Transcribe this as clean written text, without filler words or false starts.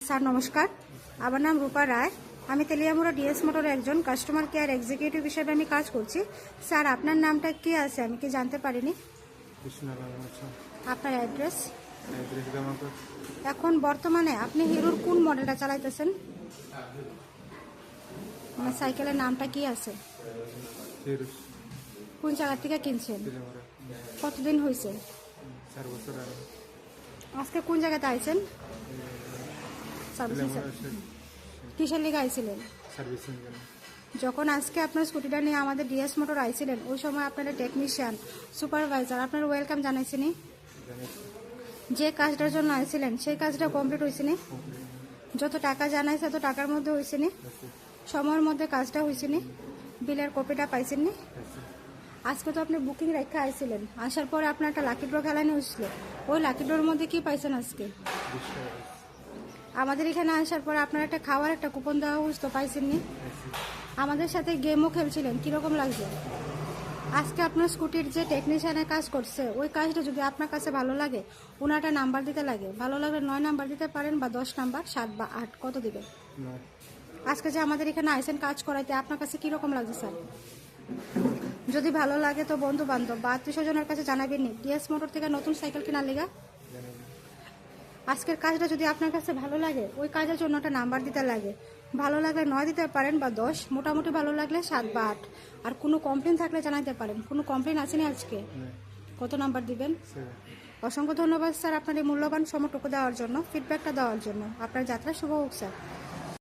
Sir নমস্কার, আমার নাম রূপা রায়। আমি তেলিয়ামুড়া ডিএস মোটর একজন কাস্টমার কেয়ার এক্সিকিউটিভ হিসেবে আমি কাজ করছি। স্যার আপনার নামটা কি আছে আমি কি জানতে পারিনি? আপনার অ্যাড্রেস? এখন বর্তমানে আপনি হিরোর কোন মডেলটা চালাইতেছেন? আমার সাইকেলের নামটা কি আছে? কোন জায়গা থেকে কিনছেন? কতদিন হয়েছে? 4 বছর আগে। আজকে কোন জায়গাতে আইছেন? কিসের লিগে আইছিলেন? সার্ভিসিং। যখন আজকে আপনার স্কুটিটা নিয়ে আমাদের ডিএস মোটর আইছিলেন ওই সময় আপনারা টেকনিশিয়ান সুপারভাইজার আপনার ওয়েলকাম জানাইছিনি? যে কাজটার জন্য আইছিলেন সেই কাজটা কমপ্লিট হয়েছিনি? যত টাকা জানাইছে তত টাকার মধ্যে হয়েছিনি? সময়ের মধ্যে কাজটা হয়েছিনি? বিলের কপিটা পাইছেননি? আজকে তো আপনি বুকিং রেখে আইছিলেন, আসার পরে আপনার একটা লাকি ড্র খেলানো হয়েছিল, ওই লাকি ড্রোর মধ্যে কি পাইছেন আজকে? আমাদের এখানে আসার পরে আপনার একটা খাওয়ার একটা কুপন দেওয়া হয়েছিল, পাইছেননি? আমাদের সাথে গেমও খেলছিলেন, কিরকম লাগছে? আজকে আপনার স্কুটির যে টেকনিশিয়ানের কাজ করছে ওই কাজটা যদি আপনার কাছে ভালো লাগে ওনারটা নাম্বার দিতে লাগে, ভালো লাগলে 9 নাম্বার দিতে পারেন বা 10 নাম্বার, 7 বা 8, কত দিবেন? আজকে যে আমাদের এখানে আইসেন কাজ করাইতে আপনার কাছে কিরকম লাগছে স্যার? যদি ভালো লাগে তো বন্ধু বান্ধব বা আত্মীয় স্বজনের কাছে জানাবেন নি ডিএস মোটর থেকে নতুন সাইকেল কেনার লিগা। আজকের কাজটা যদি আপনার কাছে ভালো লাগে ওই কাজের জন্য একটা নাম্বার দিতে লাগে, ভালো লাগলে 9 দিতে পারেন বা 10, মোটামুটি ভালো লাগলে 7 বা 8। আর কোনো কমপ্লেন থাকলে জানাতে পারেন। কোনো কমপ্লেন আসেনি আজকে? কত নাম্বার দিবেন? অসংখ্য ধন্যবাদ স্যার আপনার এই মূল্যবান সময়টুকু দেওয়ার জন্য, ফিডব্যাকটা দেওয়ার জন্য। আপনার যাত্রা শুভ হোক স্যার।